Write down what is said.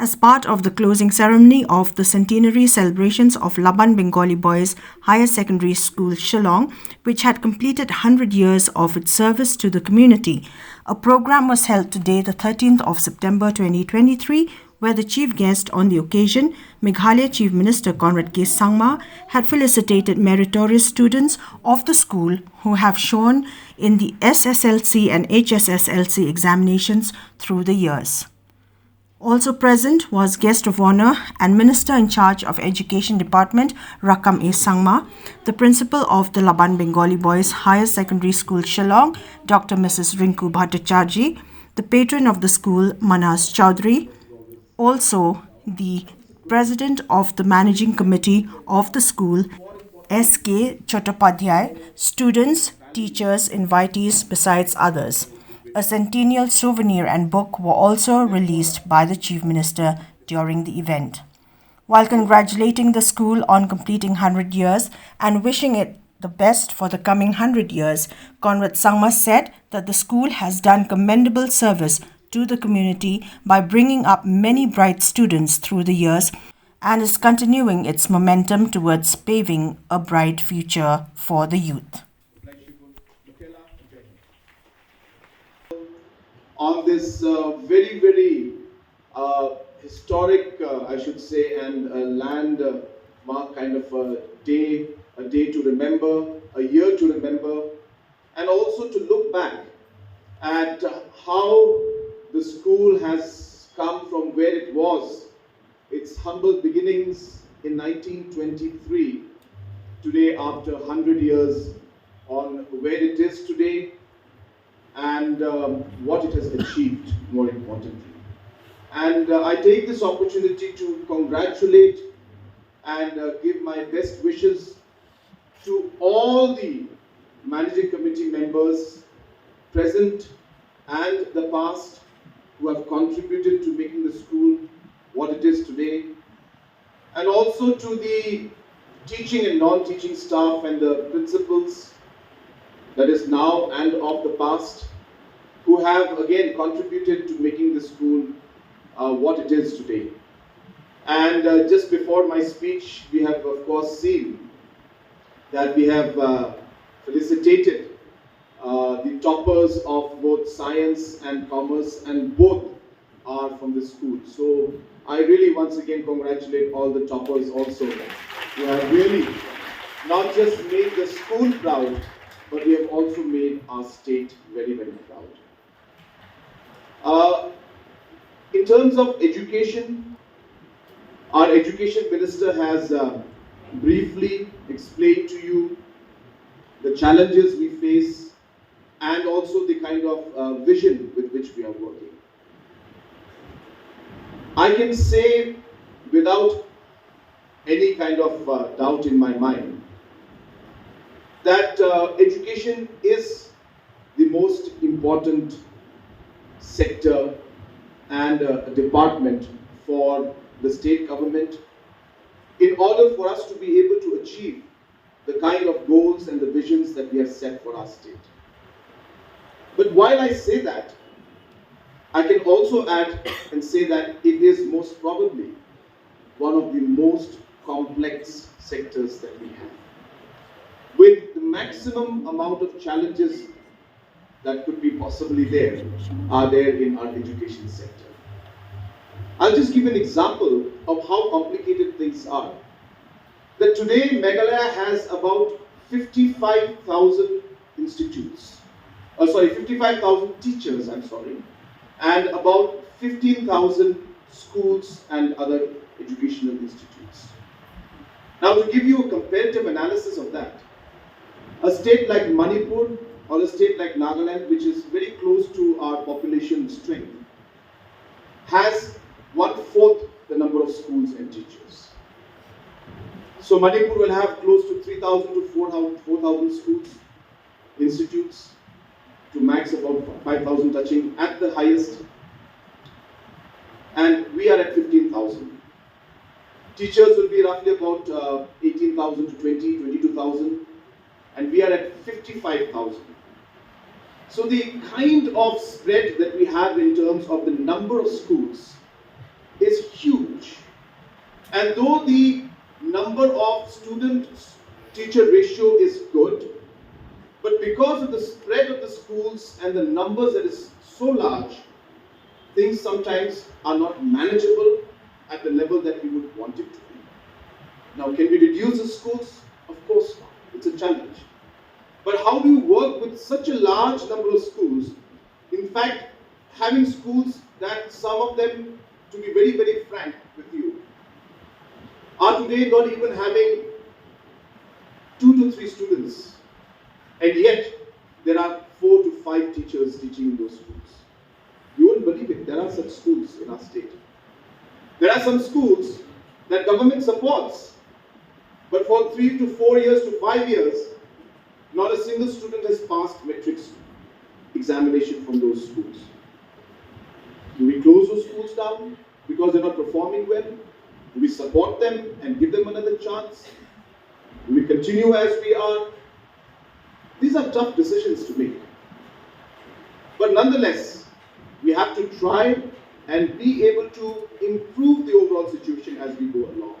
as part of the closing ceremony of the Centenary celebrations of Laban Bengali Boys Higher Secondary School, Shillong, which had completed 100 years of its service to the community. A program was held today, the 13th of September 2023, where the chief guest on the occasion, Meghalaya Chief Minister Conrad K Sangma, had felicitated meritorious students of the school who have shone in the SSLC and HSSLC examinations through the years. Also present was guest of honor and Minister in charge of Education Department, Rakam A. Sangma, the principal of the Laban Bengali Boys Higher Secondary School, Shillong, Dr. Mrs. Rinku Bhattacharjee, the patron of the school, Manas Chowdhury, also the president of the managing committee of the school, S.K. Chattopadhyay, students, teachers, invitees, besides others. A centennial souvenir and book were also released by the Chief Minister during the event. While congratulating the school on completing 100 years and wishing it the best for the coming 100 years, Conrad Sangma said that the school has done commendable service to the community by bringing up many bright students through the years and is continuing its momentum towards paving a bright future for the youth. On this very historic, I should say, and landmark kind of a day to remember, a year to remember, and also to look back at how the school has come from where it was, its humble beginnings in 1923, today after 100 years, on where it is today, and what it has achieved, more importantly. And I take this opportunity to congratulate and give my best wishes to all the managing committee members, present and the past, who have contributed to making the school what it is today, and also to the teaching and non-teaching staff and the principals, that is now and of the past, who have again contributed to making the school what it is today. And just before my speech, we have of course seen that we have felicitated the toppers of both science and commerce, and both are from the school. So I really once again congratulate all the toppers also, who have really not just made the school proud, but we have also made our state very proud. In terms of education, our education minister has briefly explained to you the challenges we face and also the kind of vision with which we are working. I can say without any kind of doubt in my mind that education is the most important sector and department for the state government in order for us to be able to achieve the kind of goals and the visions that we have set for our state. But while I say that, I can also add and say that it is most probably one of the most complex sectors that we have, with the maximum amount of challenges that could be possibly there are there in our education sector. I'll just give an example of how complicated things are. That today Meghalaya has about 55,000 institutes, 55,000 teachers, and about 15,000 schools and other educational institutes. Now, to give you a comparative analysis of that, a state like Manipur or a state like Nagaland, which is very close to our population strength, has 1/4 the number of schools and teachers. So Manipur will have close to 3,000 to 4,000 schools, institutes, to max about 5,000 touching at the highest. And we are at 15,000. Teachers will be roughly about 18,000 to 22,000, and we are at 55,000. So the kind of spread that we have in terms of the number of schools is huge. And though the number of student-teacher ratio is good, but because of the spread of the schools and the numbers that is so large, things sometimes are not manageable at the level that we would want it to be. Now, can we reduce the schools? Of course not. It's a challenge. But how do you work with such a large number of schools? In fact, having schools that some of them, to be very, very frank with you, are today not even having 2 to 3 students. And yet, there are 4 to 5 teachers teaching in those schools. You won't believe it, there are such schools in our state. There are some schools that government supports, but for 3 to 4 years to 5 years, not a single student has passed matrix examination from those schools. Do we close those schools down because they're not performing well? Do we support them and give them another chance? Do we continue as we are? These are tough decisions to make. But nonetheless, we have to try and be able to improve the overall situation as we go along.